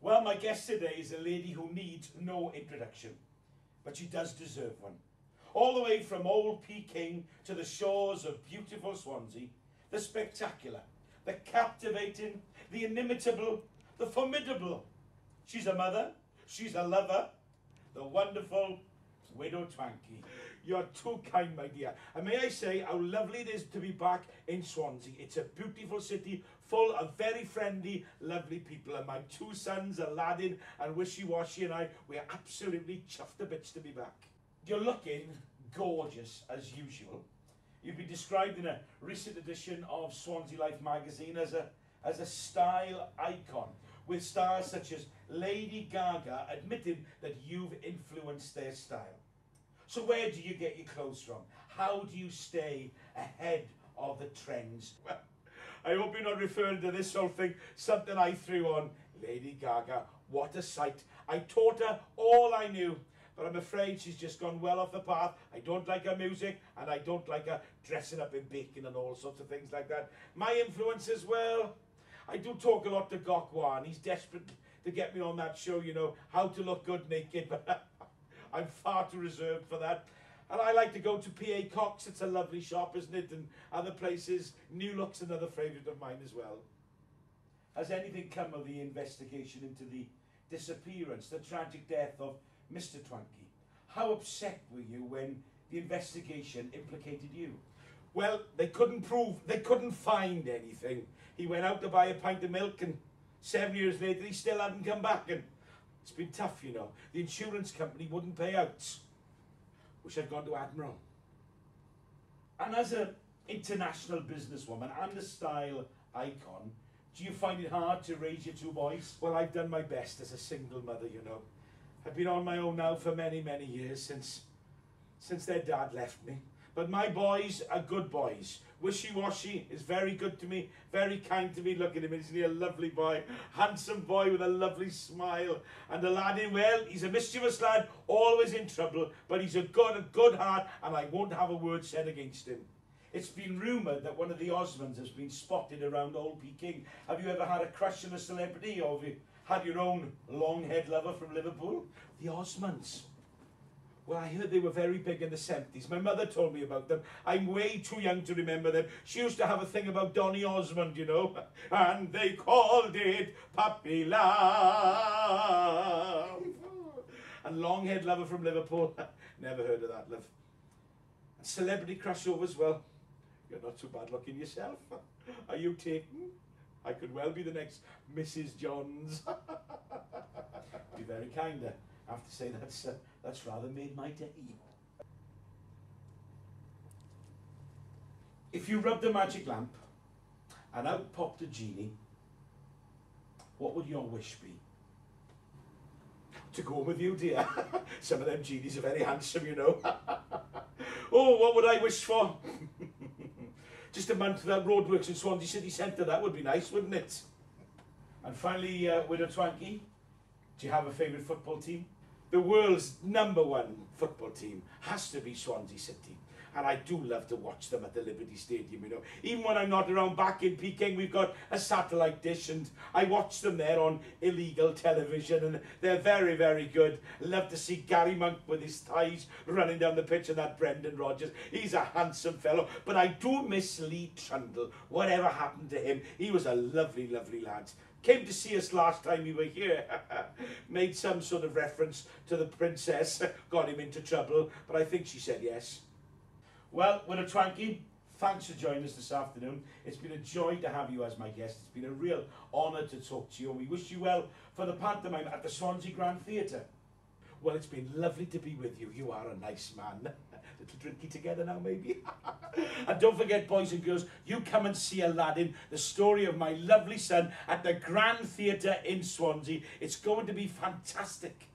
Well, my guest today is a lady who needs no introduction, but she does deserve one. All the way from old Peking to the shores of beautiful Swansea, the spectacular, the captivating, the inimitable, the formidable. She's a mother, she's a lover, the wonderful Widow Twankey. You're too kind, my dear. And may I say how lovely it is to be back in Swansea. It's a beautiful city full of very friendly, lovely people. And my two sons, Aladdin and Wishy Washy, and I, we're absolutely chuffed to bits to be back. You're looking gorgeous as usual. You've been described in a recent edition of Swansea Life magazine as a style icon, with stars such as Lady Gaga admitting that you've influenced their style. So where do you get your clothes from? How do you stay ahead of the trends? Well, I hope you're not referring to this whole thing, something I threw on. Lady Gaga, what a sight. I taught her all I knew, but I'm afraid she's just gone well off the path. I don't like her music, and I don't like her dressing up in bacon and all sorts of things like that. My influences, well, I do talk a lot to Gok Wan. He's desperate to get me on that show, you know, how to look good naked, but I'm far too reserved for that. And I like to go to P.A. Cox. It's a lovely shop, isn't it? And other places. New Look's another favourite of mine as well. Has anything come of the investigation into the disappearance, the tragic death of Mr Twankey? How upset were you when the investigation implicated you? Well, they couldn't find anything. He went out to buy a pint of milk, and 7 years later he still hadn't come back. And it's been tough, you know. The insurance company wouldn't pay out. Wish I'd gone to Admiral. And as an international businesswoman and a style icon, do you find it hard to raise your two boys? Well, I've done my best as a single mother, you know. I've been on my own now for many, many years since their dad left me. But my boys are good boys. Wishy Washy is very good to me, very kind to me. Look at him, isn't he a lovely boy? Handsome boy with a lovely smile. And Aladdin, well, he's a mischievous lad, always in trouble, but he's a good heart, and I won't have a word said against him. It's been rumoured that one of the Osmonds has been spotted around Old Peking. Have you ever had a crush on a celebrity, or have you had your own long-haired lover from Liverpool? The Osmonds. Well, I heard they were very big in the 70s. My mother told me about them. I'm way too young to remember them. She used to have a thing about Donny Osmond, you know. And they called it Puppy Love. And long-haired lover from Liverpool. Never heard of that, love. And celebrity crossover as well. You're not too bad looking yourself. Are you taken? I could well be the next Mrs Johns. Be very kind. I have to say that's rather made my day. If you rubbed a magic lamp and out popped a genie, what would your wish be? To go with you, dear. Some of them genies are very handsome, you know. Oh, what would I wish for? Just a month without roadworks in Swansea City Centre. That would be nice, wouldn't it? And finally, Widow Twankey, do you have a favourite football team? The world's #1 football team has to be Swansea City. And I do love to watch them at the Liberty Stadium, you know. Even when I'm not around back in Peking, we've got a satellite dish, and I watch them there on illegal television, and they're very, very good. Love to see Gary Monk with his ties running down the pitch, and that Brendan Rodgers. He's a handsome fellow. But I do miss Lee Trundle. Whatever happened to him? He was a lovely, lovely lad. Came to see us last time we were here. Made some sort of reference to the princess. Got him into trouble, but I think she said yes. Well, Widow Twankey, thanks for joining us this afternoon. It's been a joy to have you as my guest. It's been a real honour to talk to you, and we wish you well for the pantomime at the Swansea Grand Theatre. Well, it's been lovely to be with you. You are a nice man. Little drinky together now, maybe. And don't forget, boys and girls, you come and see Aladdin, the story of my lovely son, at the Grand Theatre in Swansea. It's going to be fantastic.